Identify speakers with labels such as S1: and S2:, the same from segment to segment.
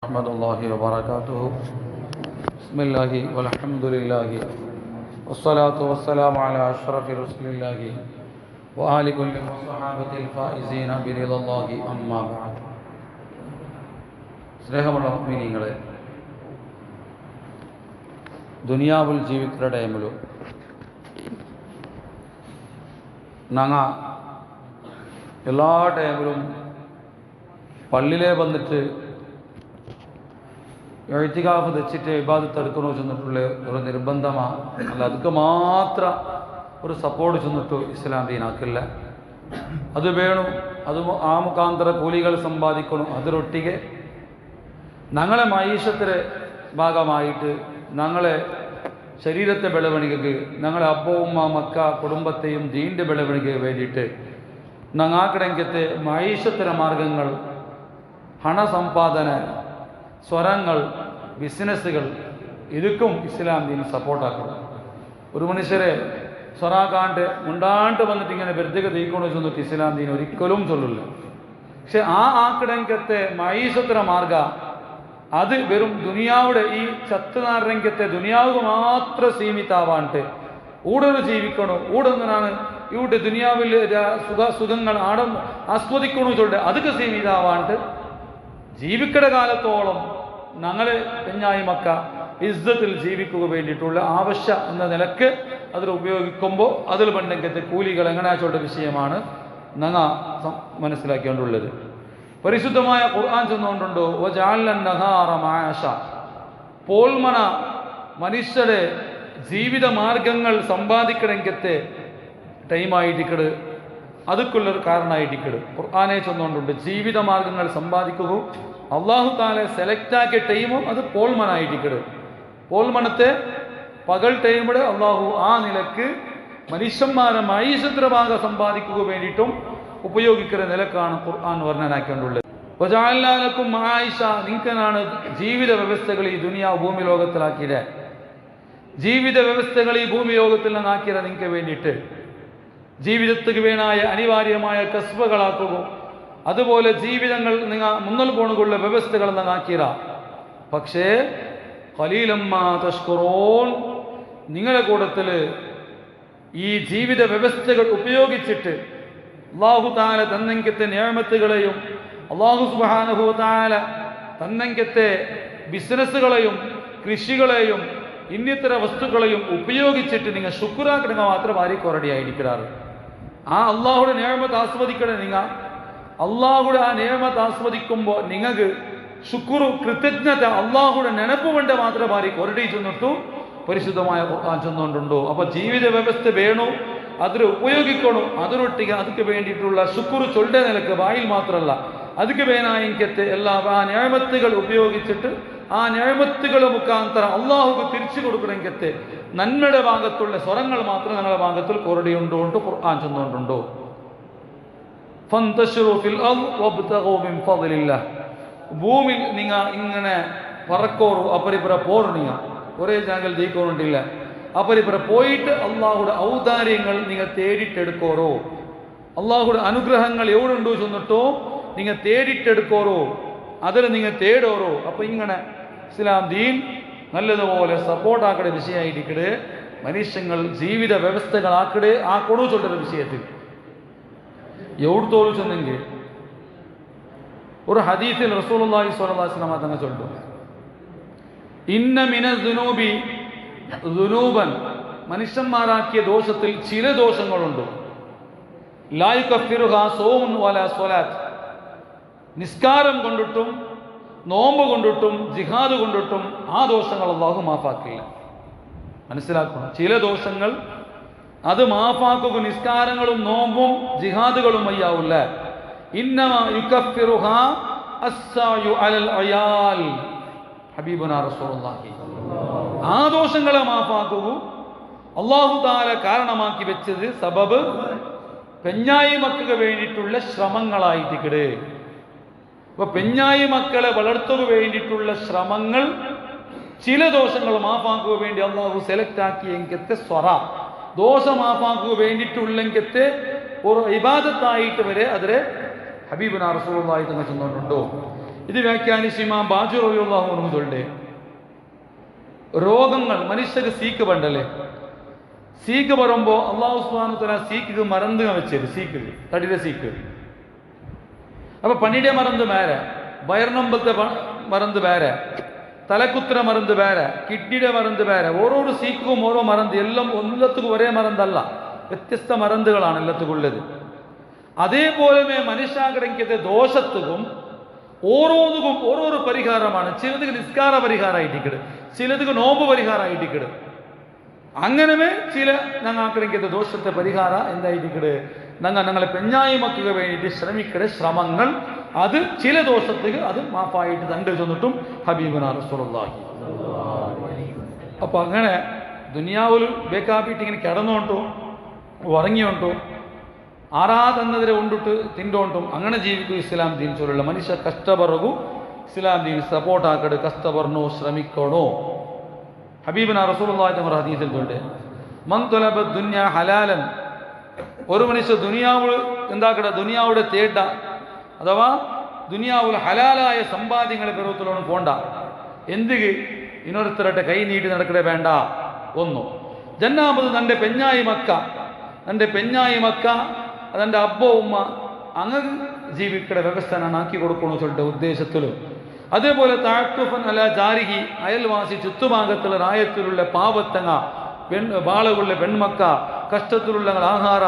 S1: ورحمة الله وبركاته. بسم الله والحمد لله والصلاة والسلام على أشرف رسول الله وآل كل الصحابة الفائزين برضا الله أما بعد. സ്നേഹമുള്ള മുഅ്മിനീങ്ങളെ, ദുനിയാവിൽ ജീവിക്കുന്ന ടൈമിലും ഞങ്ങൾ എല്ലാ ടൈമിലും പള്ളിയിലെ വന്നിട്ട് എഴുത്തികാഫ് തെച്ചിട്ട് ഇബാദത്ത് എടുക്കണോ ചെന്നിട്ടുള്ള ഒരു നിർബന്ധമാണ്. അല്ല, അതൊക്കെ മാത്രം ഒരു സപ്പോർട്ട് ചെന്നിട്ടു ഇസ്ലാം ദീനാക്കില്ല. അത് വേണം, അത് ആ മുഖാന്തര കൂലികൾ സമ്പാദിക്കണം. അതിലൊട്ടിಗೆ ഞങ്ങളെ മൈഷത്തിൻ്റെ ഭാഗമായിട്ട് ഞങ്ങളെ ശരീരത്തെ ಬೆಳವಣಿಗೆಗೆ, ഞങ്ങളെ അപ്പവും മക്ക കുടുംബത്തെയും ദീൻ്റെ ಬೆಳವಣಿಗೆಗೆ വേണ്ടിയിട്ട് ഞങ്ങൾക്കിടയ്ക്കത്തെ മൈഷത്തിൻ്റെ മാർഗങ്ങൾ, ഹണസമ്പാദന, സ്വരങ്ങൾ, ബിസിനസ്സുകൾ, ഇതൊക്കും ഇസ്ലാം ദീൻ സപ്പോർട്ടാക്കണം. ഒരു മനുഷ്യരെ സ്വറാക്കാണ്ട് മുണ്ടാണ്ട് വന്നിട്ട് ഇങ്ങനെ വെറുതെ തീക്കണമെന്ന് ചെന്നിട്ട് ഇസ്ലാം ദീൻ ഒരിക്കലും ചൊല്ലില്ല. പക്ഷെ ആ ആക്കിടങ്കത്തെ മൈസത്തിൻ്റെ മാർഗ അത് വെറും ദുനിയാവിടെ ഈ ചത്തുനാരംഗത്തെ ദുനിയാവ് മാത്രം സീമിതാവാണ്ട് ഊടൊരു ജീവിക്കണോ, ഊടൊന്നാണ് ഇവിടെ ദുനിയാവിൽ സുഖങ്ങൾ ആസ്വദിക്കണോ ചൊല്ലിട്ട് അതൊക്കെ സീമിതാവാണ്ട് ജീവിക്കട കാലത്തോളം ഞങ്ങൾ പെഞ്ഞായി മക്ക ഇസ്സത്തിൽ ജീവിക്കുക വേണ്ടിയിട്ടുള്ള ആവശ്യം എന്ന നിലക്ക് അതിൽ ഉപയോഗിക്കുമ്പോൾ അതിൽ പണ്ടെങ്കത്തെ കൂലികൾ എങ്ങനെയാച്ചുള്ള വിഷയമാണ് ഞങ്ങൾ മനസ്സിലാക്കിക്കൊണ്ടുള്ളത്. പരിശുദ്ധമായ ഖുർആൻ ചെന്നുകൊണ്ടുണ്ടോ പോൽമന മനുഷ്യരെ ജീവിത മാർഗങ്ങൾ സമ്പാദിക്കണമെങ്കത്തെ ടൈമായിട്ടിക്കട് അതുക്കുള്ളൊരു കാരണമായിട്ടിക്കട് ഖുർആനെ ചെന്നുകൊണ്ടുണ്ട്. ജീവിത മാർഗങ്ങൾ സമ്പാദിക്കുക അള്ളാഹു താലെ സെലക്റ്റാക്കിയ ടൈമും അത് പോൾമനായിട്ടിക്കട്. പോൾമണത്തെ പകൽ ടൈമിടെ അള്ളാഹു ആ നിലക്ക് മനുഷ്യന്മാരെ മൈസത്രഭാഗം സമ്പാദിക്കുക വേണ്ടിയിട്ടും ഉപയോഗിക്കുന്ന നിലക്കാണ് ഖുർആൻ വർണ്ണനാക്കിക്കൊണ്ടുള്ളത്. വജഅൽനാലക്കും മആയിഷ, നിങ്ങൾക്കാണ് ജീവിത വ്യവസ്ഥകൾ ഈ ദുനിയാവ് ഭൂമി ലോകത്തിലാക്കിയത്. ജീവിത വ്യവസ്ഥകൾ ഈ ഭൂമി ലോകത്തിൽ നിന്നാക്കിയത് നിങ്ങൾക്ക് വേണ്ടിയിട്ട് ജീവിതത്തിന് വേണായ അനിവാര്യമായ കസ്ബകളാക്കുക. അതുപോലെ ജീവിതങ്ങൾ നിങ്ങൾ മുന്നൽ പോണുള്ള വ്യവസ്ഥകൾ നന്നാക്കിയ. പക്ഷേ ഖലീലമ്മാ തഷ്കുറൂൻ, നിങ്ങളുടെ കൂട്ടത്തിൽ ഈ ജീവിത വ്യവസ്ഥകൾ ഉപയോഗിച്ചിട്ട് അല്ലാഹു തആല തന്നെങ്കത്തെ നിഅമത്തുകളെയും അല്ലാഹു സുബ്ഹാനഹു വ തആല തന്നെങ്കത്തെ ബിസിനസ്സുകളെയും കൃഷികളെയും ഇന്നിത്തര വസ്തുക്കളെയും ഉപയോഗിച്ചിട്ട് നിങ്ങൾ ശുക്രാക്കണ മാത്രം ആരി കൊറടിയായിരിക്കാറ്. ആ അള്ളാഹുടെ നിയമത്ത് ആസ്വദിക്കണേ. നിങ്ങൾ അള്ളാഹുടെ ആ നിയമത്ത് ആസ്വദിക്കുമ്പോൾ നിങ്ങൾക്ക് ശുക്രു കൃതജ്ഞത അള്ളാഹുടെ നെനപ്പ് കൊണ്ട് മാത്രം ആരി കൊരടി ചെന്നിട്ടു പരിശുദ്ധമായ ഖുർആൻ ചെന്നുകൊണ്ടുണ്ടോ. അപ്പൊ ജീവിത വ്യവസ്ഥ വേണോ, അതിൽ ഉപയോഗിക്കണോ, അതിനൊട്ടിಗೆ ಅದಕ್ಕೆ വേണ്ടിയിട്ടുള്ള ശുക്രു ചൊല്ല നിലക്ക് വായിൽ മാത്രമല്ല ಅದಕ್ಕೆ വേനായിക്കത്തെ എല്ലാ ആ നിയമത്തുകൾ ഉപയോഗിച്ചിട്ട് ആ നിഅമത്തുകൾ മുഖാന്തര അള്ളാഹുക്ക് തിരിച്ചു കൊടുക്കണമെങ്കിൽ നന്മയുടെ ഭാഗത്തുള്ള സ്വരങ്ങൾ മാത്രം ഞങ്ങളുടെ ഭാഗത്തിൽ കൊറടിയുണ്ടോണ്ട് ഖുർആൻ ചെന്നുകൊണ്ടുണ്ടോ. ഫന്തശിറു ഫിൽ അർദ് വബ്തഗൂ മിൻ ഫദ്ലില്ലാഹ്, ഭൂമിയിൽ നിങ്ങൾ ഇങ്ങനെ പറക്കോറു അപ്പരിപ്പുറ പോറു. നിങ്ങൾ ഒരേ ജാഗൽ ജയിക്കോണ്ടില്ല. അപ്പരിപ്പുറ പോയിട്ട് അള്ളാഹുടെ ഔദാര്യങ്ങൾ നിങ്ങൾ തേടിട്ടെടുക്കോറോ, അള്ളാഹുടെ അനുഗ്രഹങ്ങൾ എവിടുണ്ടോ ചെന്നിട്ടോ നിങ്ങൾ തേടിട്ടെടുക്കോറോ, അതിൽ നിങ്ങൾ തേടോറോ. അപ്പൊ ഇങ്ങനെ ഇസ്ലാം ദീൻ നല്ലതുപോലെ സപ്പോർട്ടാക്കട വിഷയമായിട്ടിക്കട് മനുഷ്യങ്ങൾ ജീവിത വ്യവസ്ഥകളാക്കട് ആ കൊടു ചൊല്ലൊരു വിഷയത്തിൽ എവിടെ തോന്നു ചെന്നെങ്കിൽ ഒരു ഹദീസിൽ റസൂലുള്ളാഹി സ്വല്ലല്ലാഹു അലൈഹി വസല്ലം തങ്ങൾ ചൊല്ലും, ഇന്ന മിനൽ ദുനൂബി ദുനൂബൻ, മനുഷ്യന്മാരാക്കിയ ദോഷത്തിൽ ചില ദോഷങ്ങളുണ്ട്. ലാ യുകഫിറുഹാ സൗമുൻ വലാ സ്വലാത്ത്, നിസ്കാരം കൊണ്ടിട്ടും നോമ്പ് കൊണ്ടിട്ടും ജിഹാദ് കൊണ്ടിട്ടും ആ ദോഷങ്ങൾ അല്ലാഹു മാഫാക്കില്ല. മനസ്സിലാക്കണം, ചില ദോഷങ്ങൾ അത് മാഫാക്കുക നിസ്കാരങ്ങളും നോമ്പും ജിഹാദുകളും വയ്യാവില്ല. ഇന്നമാ യുകഫിറുഹാ അസ്സായു അലൽ അയാൽ, ഹബീബുനാ റസൂലുള്ളാഹി. ആ ദോഷങ്ങളെ മാഫാക്കുക അല്ലാഹു തആല കാരണമാക്കി വെച്ചത് സബബ് പെഞ്ഞായി മക്കൾക്ക് വേണ്ടിയിട്ടുള്ള ശ്രമങ്ങളായിട്ടിക്കട്. അപ്പൊ പെഞ്ഞായി മക്കളെ വളർത്തുക വേണ്ടിയിട്ടുള്ള ശ്രമങ്ങൾ, ചില ദോഷങ്ങൾ മാഫാക്കുക വേണ്ടി അള്ളാഹു സെലക്ട് ആക്കിയെങ്കത്തെ സ്വറ ദോഷ മാഫാക്കുക വേണ്ടിയിട്ടുള്ളെങ്കത്തെ ഒരു ഇബാദത്തായിട്ട് വരെ അതിലെ ഹബീബുനാ റസൂലുള്ളാഹി തങ്ങൾ ചെന്നുകൊണ്ടുണ്ടോ. ഇത് വ്യാഖ്യാനിച്ച് ഇമാം ബാജൂർ റളിയല്ലാഹു അൻഹു ചൊല്ലുണ്ട്, രോഗങ്ങൾ മനുഷ്യർക്ക് സീക്ക് പണ്ടല്ലേ, സീക്ക് പറയുമ്പോൾ അള്ളാഹു സുബ്ഹാനഹു വ തആല സീക്ക് മറந்து വെച്ചത്, സീക്ക് തടിയുടെ സീക്ക്. അപ്പൊ പണിയുടെ മറந்து വേറെ, വയറിനൊമ്പത്തെ മറந்து വേറെ, തലക്കുത്ര മറந்து വേറെ, കിഡ്നിയുടെ മറந்து വേറെ. ഓരോരോ സീക്കും ഓരോ മറந்து, എല്ലാം എല്ലാത്തുക്കും ഒരേ മറந்தല്ല, വ്യത്യസ്ത മറந்துകളാണ് എല്ലാത്തുക്കും ഉള്ളത്. അതേപോലെ മനുഷ്യാഗ്രഹിക്കത്തെ ദോഷത്തുക്കും ഓരോന്നും ഓരോരോ പരിഹാരമാണ്. ചിലത് നിസ്കാര പരിഹാരമായിട്ടിക്കട്, ചിലത് നോമ്പ് പരിഹാരമായിട്ടിക്കട്. അങ്ങനെ ചില ഞങ്ങൾ ആഗ്രഹിക്കത്തെ ദോഷത്തെ പരിഹാര എന്തായിട്ടിക്കട്, ഞങ്ങളെ പെഞ്ഞായിമക്കുക വേണ്ടിയിട്ട് ശ്രമിക്കടെ ശ്രമങ്ങൾ, അത് ചില ദോഷത്തേക്ക് അത് മാപ്പായിട്ട് തണ്ട് ചെന്നിട്ടും ഹബീബുനാ റസൂലുള്ളാഹി. അപ്പൊ അങ്ങനെ ദുനിയാവിൽ ബേക്കാപ്പിട്ട് ഇങ്ങനെ കിടന്നോണ്ടും ഉറങ്ങിയോണ്ടും ആരാധനതിരെ ഉണ്ടിട്ട് തിണ്ടോണ്ടും അങ്ങനെ ജീവിക്കും ഇസ്ലാം ദീൻ ചൊല്ലുള്ള മനുഷ്യ കഷ്ടപറകു ഇസ്ലാം ദീൻ സപ്പോർട്ട് ആക്കട്, കഷ്ടപറണോ ശ്രമിക്കണോ. ഹബീബുനാ റസൂലുള്ളാഹി തങ്ങളുടെ ഹദീസിൽ ചൊല്ലുണ്ട്, മൻ തലബ ദുനിയ ഹലാലൻ, ഒരു മനുഷ്യ ദുനിയാവ് എന്താക്കട, ദുനിയാവുടെ തേട്ട അഥവാ ദുനിയാവിൽ ഹലാലായ സമ്പാദ്യങ്ങളെ പരുവത്തിലോണം പോണ്ട. എന്തിക്ക് ഇനൊരുത്തരട്ടെ കൈ നീട്ടി നടക്കടേ വേണ്ട. ഒന്നു ജന്നാമത് തൻ്റെ പെഞ്ഞായി മക്ക, തൻ്റെ പെഞ്ഞായി മക്ക അതെൻ്റെ അബ്ബോ ഉമ്മ അങ്ങനെ ജീവിക്കട വ്യവസ്ഥനാണ് ആക്കി കൊടുക്കണമെന്ന് ചൊല്ലിട്ട് ഉദ്ദേശത്തിലും. അതേപോലെ താഴ്ത്തുഫൻ അല ജാരിഹി, അയൽവാസി ചുറ്റുഭാഗത്തുള്ള റായത്തിലുള്ള പാവത്തങ്ങ ബാളുകളുടെ പെൺമക്ക, കഷ്ടത്തിലുള്ള ആഹാര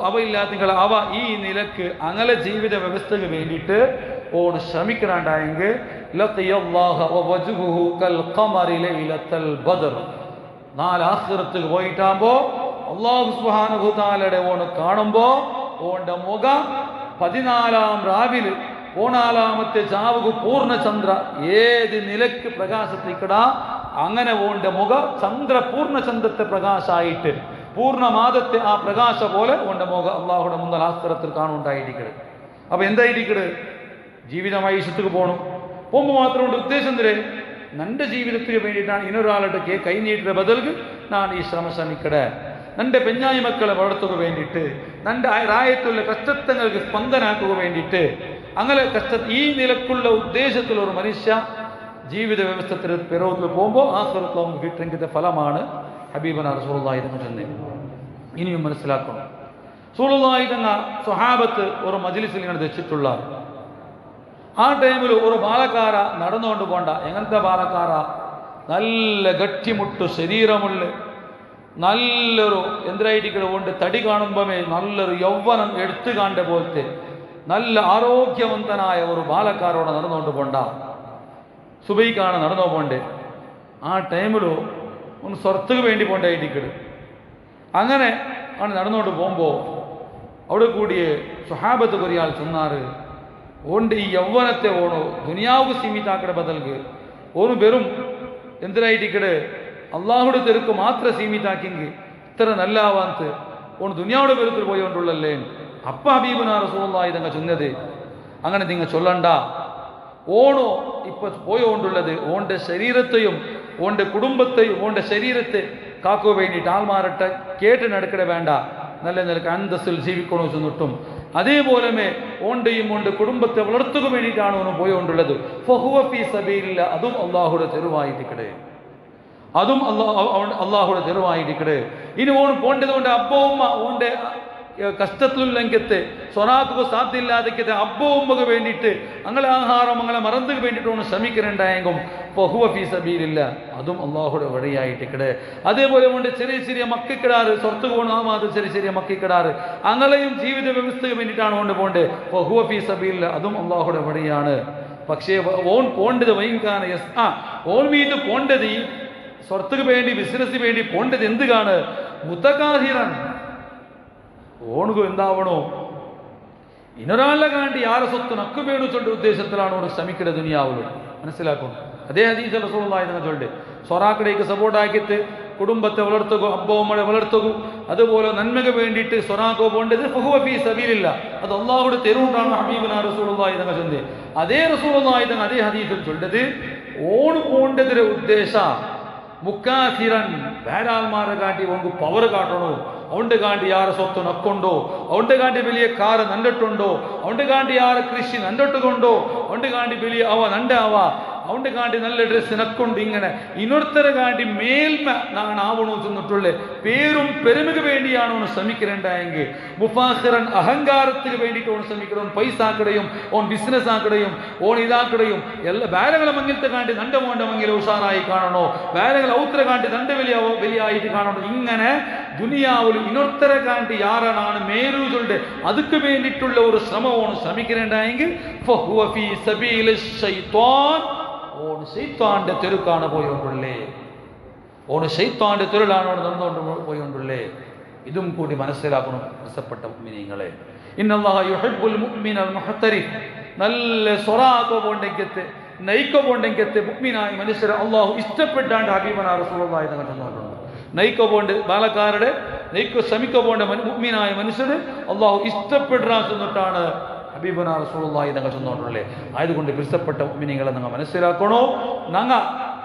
S1: അവയില്ലാത്ത അവ ഈ നിലക്ക് അങ്ങനെ ജീവിത വ്യവസ്ഥക്ക് വേണ്ടിയിട്ട് ഓണ് ശ്രമിക്കണുണ്ടായെങ്കിൽ നാലാഖിറത്തുക്ക് പോയിട്ടാകുമ്പോ അല്ലാഹു സുബ്ഹാനഹു തആലയുടെ ഓണ് കാണുമ്പോ ഓന്റെ മുഖം 14-ാം രാവിൽ 14-ാമത്തെ ചാവുക പൂർണ്ണചന്ദ്ര ഏത് നിലക്ക് പ്രകാശത്തിക്കടാ അങ്ങനെ ഓന്റെ മുഖ ചന്ദ്ര പൂർണ്ണചന്ദ്രത്തെ പ്രകാശമായിട്ട് പൂർണ്ണമാദത്തെ ആ പ്രകാശ പോലെ ഓന്റെ മുഖ അള്ളാഹുടെ മുന്നിൽ ആഖിറത്തിൽ കാണുണ്ടായിരിക്കട്. അപ്പൊ എന്തായിരിക്കട്, ജീവിതമായി ഇഷ്ടത്തേക്ക് പോകണം. പോകുമ്പോൾ മാത്രമുണ്ട് ഉദ്ദേശം തരേ നന്റെ ജീവിതത്തിന് വേണ്ടിയിട്ടാണ് ഇനൊരാളുടെ കൈ നീട്ടിയ ബദൽക്ക് ഞാൻ ഈ ശ്രമിക്കടേ, നന്റെ പെഞ്ഞായി മക്കളെ വളർത്തുക വേണ്ടിയിട്ട്, നന്റെ രായത്തുള്ള കഷ്ടത്തങ്ങൾക്ക് സ്പന്ദനാക്കുക വേണ്ടിയിട്ട്, അങ്ങനെ ഈ നിലക്കുള്ള ഉദ്ദേശത്തിലുള്ള ഒരു മനുഷ്യ ജീവിത വ്യവസ്ഥത്തിൽ പിറവിൽ പോകുമ്പോൾ ആഖിറത്തിൽ നമുക്ക് കിട്ടുന്ന ഫലമാണ് ഹബീബുനാ റസൂലുള്ളാഹി തന്നെ. ഇനിയും മനസ്സിലാക്കണം, റസൂലുള്ളാഹി തങ്ങ സ്വഹാബത്ത് ഒരു മജ്ലിസിൽ ഇങ്ങനെ വെച്ചിട്ടുള്ള ആ ടൈമിൽ ഒരു ബാലക്കാര നടന്നുകൊണ്ട് പോണ്ട. എങ്ങനത്തെ ബാലക്കാര, നല്ല ഗട്ടിമുട്ട് ശരീരമുള്ള നല്ലൊരു എന്തിനായിട്ടിക്കടെ കൊണ്ട് തടി കാണുമ്പോഴേ നല്ലൊരു യൗവനം എടുത്തു കാണ്ട പോലത്തെ നല്ല ആരോഗ്യവന്തനായ ഒരു ബാലക്കാരോടെ നടന്നുകൊണ്ട് പോണ്ട. സുബൈക്കാണ് നടന്നു പോണ്ടേ. ആ ടൈമിലോ ഒന്ന് സ്വർത്തക്ക് വേണ്ടി പോണ്ടായിട്ടിക്കട്. അങ്ങനെ ആണ് നടന്നുകൊണ്ട് പോകുമ്പോൾ അവിടെ കൂടിയ സ്വഹാബത്ത് കൊറിയാൽ ചൊന്നാറ്, ഓണ്ട് ഈ യൗവനത്തെ ഓണോ ദുനിയാവുക്ക് സീമിതാക്കട ബദൽക്ക് ഓന് വെറും എന്തിനായിട്ടിക്കട് അള്ളാഹുടെ തെരുക്ക് മാത്രം സീമിതാക്കിയെങ്കിൽ ഇത്ര നല്ലാവാന്ത് ഓണ് ദുനിയാവുടെ പെരുത്തിൽ പോയോണ്ടുള്ളല്ലേ. അപ്പ ഹബീബുനാ റസൂലുള്ളാഹി തങ്ങൾ ചൊന്നത് അങ്ങനെ നിങ്ങൾ ചൊല്ലണ്ട. ഓണോ ഇപ്പൊ പോയോണ്ടുള്ളത് ഓന്റെ ശരീരത്തെയും ഓന്റെ കുടുംബത്തെയും ഓന്റെ ശരീരത്തെ കാക്കുക വേണ്ടിയിട്ട് ആൾമാരട്ടെ കേട്ട് നടക്കട വേണ്ട, നല്ല നിലക്ക് അന്തസ്സിൽ ജീവിക്കണോ ചെന്നിട്ടും അതേപോലെ ഓണ്ടെയും ഓണ്ട് കുടുംബത്തെ വളർത്തുക വേണ്ടിയിട്ടാണ് ഓന് പോയോണ്ടുള്ളത്. ഫഹുവ ഫീ സബീലില്ല, അതും അള്ളാഹുടെ തെരുവായിട്ടിക്കടെ, അതും അള്ളാഹുടെ തെരുവായിട്ടിക്കടെ. ഇനി ഓണ് പോണ്ടത് കൊണ്ട് അബ്ബ ഉമ്മ ഓന്റെ കഷ്ടത്തിലുള്ളെങ്കത്തെ സ്വനാക്കുക സാധ്യമില്ലാതെ അബ്ബ ഉമ്മക്ക് വേണ്ടിയിട്ട് അങ്ങനെ ആഹാരം അങ്ങനെ മറന്നുക്ക് വേണ്ടിയിട്ട് ഓണ് ശ്രമിക്കുന്നുണ്ടായെങ്കും ഫഹുവ ഫീ സബീലില്ല, അതും അള്ളാഹുടെ വഴിയായിട്ടിക്കടെ. അതേപോലെ കൊണ്ട് ചെറിയ ചെറിയ മക്കിക്കിടാറ് സ്വർത്ത് പോകണം, ചെറിയ ചെറിയ മക്കിക്കിടാറ് അങ്ങനെയും ജീവിത വ്യവസ്ഥയ്ക്ക് വേണ്ടിയിട്ടാണ് ഓണ്ട് പോണ്ടേ. ഫഹുവ ഫീ സബീലില്ല, അതും അള്ളാഹുടെ വഴിയാണ്. പക്ഷേ ഓൺ പോണ്ടത് വൈകാണ് ഓൺ മീത് പോണ്ടത് ഈ സ്വർത്തക്ക് വേണ്ടി ബിസിനസ്സിന് വേണ്ടി പോണ്ടത് എന്തുകാണ്, മുതകാഹിറൻ ഓണുക എന്താവണോ ഇനൊരാളെ കാണ്ടി ആരെ സ്വത്ത് നക്കു വേണിച്ചോണ്ട് ഉദ്ദേശത്തിലാണ് ഓണ് ശ്രമിക്കട ദുനിയാവുള്ളൂ. മനസ്സിലാക്കണം. അതേ ഹദീസ് റസൂലുള്ളാഹി തങ്ങൾ ചൊല്ലുണ്ട്, സ്വറാക്കടേക്ക് സപ്പോർട്ടാക്കിയിട്ട് കുടുംബത്തെ വളർത്തുക, അബ്ബമ്മളെ വളർത്തുക, അതുപോലെ നന്മക്ക് വേണ്ടിയിട്ട് സ്വറാക്കോ പോണ്ടത് ഫഹുവ ഫീ സബീലില്ല, അത് അള്ളാഹുടെ തെരുവുണ്ടാണ് ഹബീബുനാ റസൂലുള്ളാഹി തങ്ങൾ ചൊല്ലുന്നത്. അതേ റസൂലുള്ളാഹി തങ്ങൾ അതേ ഹദീസിൽ ചൊല്ലുന്നത് ഓണ് പോണ്ടതിന്റെ ഉദ്ദേശ മുക്കാസിറൻ വേരാൽമാരെ കാട്ടി ಒಂದು പവർ കാട്ടണോ അവന്റെ കാണ്ടി ಯಾರ സ്വത്ത് നക്കൊണ്ടോ അവന്റെ കാണ്ടി വലിയ കാറ് നണ്ടിട്ടുണ്ടോ അവന്റെ കാണ്ടി ಯಾರ കൃഷി നണ്ടിട്ടുകൊണ്ടോ അവന്റെ കാണ്ടി വലിയ അവ നണ്ടാവ അവന്റെ കാണ്ടി നല്ല ഡ്രസ്സ് നക്കൊണ്ട് ഇങ്ങനെ ഇന്നൊരുത്തരെ കാണ്ടി മേൽമ നാണ് ആവണോ ചെന്നിട്ടുള്ളേ പേരും പെരുമയ്ക്ക് വേണ്ടിയാണ് ഓന് ശ്രമിക്കണ്ടായെങ്കിൽ മുഫാഖിറൻ അഹങ്കാരത്തിന് വേണ്ടിയിട്ട് ഓൺ ശ്രമിക്കണം പൈസ ആക്കടയും ഓൺ ബിസിനസ് ആക്കടയും ഓൺ ഇതാക്കടയും എല്ലാ വേലകളെ മങ്ങിലത്തെ കാണ്ടി നണ്ട മോണ്ട മങ്ങില ഉഷാറായി കാണണോ വേലകൾ ഔത്ര കാണ്ടി നണ്ട വലിയ ആയിട്ട് കാണണോ ഇങ്ങനെ ദുനിയാവിൽ ഇന്നൊരുത്തരെ കാണ്ടി യാറാണ് മേരൂജുണ്ട് അതുക്ക് വേണ്ടിയിട്ടുള്ള ഒരു ശ്രമം ഓൺ ശ്രമിക്കണ്ടായെങ്കിൽ ഓണ് ശൈത്താന്റെ തെരുക്കാണ് പോയോണ്ടുള്ളേ ഓണ് ശൈത്താന്റെ തെരുളാണ് നടന്നുകൊണ്ട് പോയോണ്ടുള്ളേ ഇതും കൂടി മനസ്സിലാക്കണം പ്രസപ്പെട്ട മുഅ്മിനീങ്ങളെ ഇന്നല്ലാഹ യുഹിബ്ബുൽ മുഅ്മിനൽ മുഹ്തരിഫ് നല്ല സ്വറാഖോ പോണ്ടെങ്കത്തെ നൈക്കോ പോണ്ടെങ്കത്തെ മുഅ്മിനായ മനുഷ്യരെ അല്ലാഹു ഇഷ്ടപ്പെട്ടാണ്ട് ഹബീബനാ റസൂലുള്ളാഹി തങ്ങൾ തന്നിട്ടുണ്ട് നൈക്കോ പോണ്ട് ബാലക്കാരുടെ നൈക്കോ ശ്രമിക്കോ പോണ്ട മുഅ്മിനായ മനുഷ്യര് അല്ലാഹു ഇഷ്ടപ്പെടാൻ തന്നിട്ടാണ് ഹബീബനാ റസൂലുള്ളാഹി തങ്ങൾ ചെന്നോണ്ടുള്ളേ ആയതുകൊണ്ട് പിരിസപ്പെട്ട മുഅ്മിനീങ്ങളെ നിങ്ങൾ മനസ്സിലാക്കണോ നങ്ങ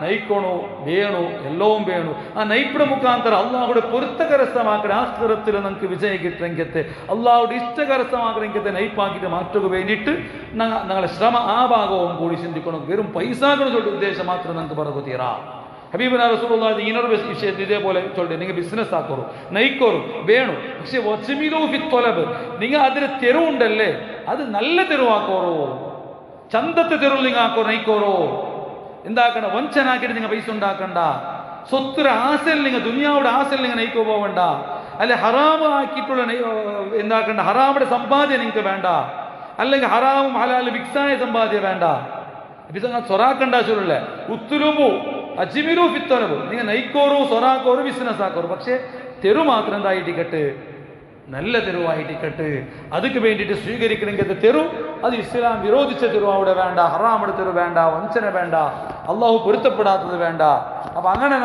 S1: നയിക്കണോ വേണോ എല്ലാം വേണു ആ നയിപ്പിട മുഖാന്തരം അള്ളാഹുടെ പൊരുത്തകരസ്ഥമാക്കണ ആസ്കരത്തിൽ നമുക്ക് വിജയം കിട്ടുമെങ്കിൽ അള്ളാഹുടെ ഇഷ്ടകരസ്ഥമാക്കണമെങ്കിൽ നയിപ്പാക്കിയിട്ട് മാറ്റുക വേണ്ടിയിട്ട് ഞങ്ങളെ ശ്രമ ആ ഭാഗവും കൂടി ചിന്തിക്കണം വെറും പൈസകളുടെ ഉദ്ദേശം മാത്രം നമുക്ക് പറഞ്ഞു തീരാ ഹബീബനാ റസൂലുള്ളാഹി ഇങ്ങനൊരു വിഷയത്തിൽ ഇതേപോലെ ചൊല്ലി നിങ്ങൾ ബിസിനസ് ആക്കോറു നയിക്കോറു വേണു പക്ഷെ നിങ്ങൾ അതിന് തെരുവുണ്ടല്ലേ അത് നല്ല തെരുവാക്കോറോ ചന്തത്തെ തെരുവ് നിങ്ങൾ ആക്കോ നയിക്കോറോ എന്താക്കണ്ട വഞ്ചനാക്കിയിട്ട് നിങ്ങൾ പൈസ ഉണ്ടാക്കണ്ട സ്വത്തുര ആശയിൽ നിങ്ങൾ ദുനിയാവുടെ ആശയിൽ നിങ്ങൾ നയിക്കോ പോവണ്ട അല്ലെ ഹറാമ് ആക്കിയിട്ടുള്ള എന്താക്കണ്ട ഹറാമുടെ സമ്പാദ്യം നിങ്ങൾക്ക് വേണ്ട അല്ലെങ്കിൽ ഹറാമും ഹലാലും മിക്സായ സമ്പാദ്യം വേണ്ട സ്വറാക്കണ്ട ചൊല്ലേ ഉത്തുലുമു അജ്മിലു ഫിത്തനബു നിങ്ങൾ നയിക്കോറോ സ്വറാക്കോറോ ബിസിനസ് ആക്കോറോ പക്ഷേ തെരു മാത്രം എന്തായിട്ടിക്കട്ട് നല്ല തെരുവായിട്ടിക്കട്ട് അതുക്ക് വേണ്ടിയിട്ട് സ്വീകരിക്കണമെങ്കിൽ തെരു അത് ഇസ്ലാം വിരോധിച്ച തെരു അവിടെ വേണ്ട ഹറാമുടെ തെരു വേണ്ട വഞ്ചന വേണ്ട അള്ളാഹു പൊരുത്തപ്പെടാത്തത് വേണ്ട അപ്പൊ അങ്ങനെ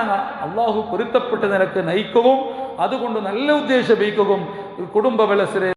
S1: അള്ളാഹു പൊരുത്തപ്പെട്ട നിനക്ക് നയിക്കുകയും അതുകൊണ്ട് നല്ല ഉദ്ദേശം വയ്ക്കുകയും കുടുംബ ബലസിലെ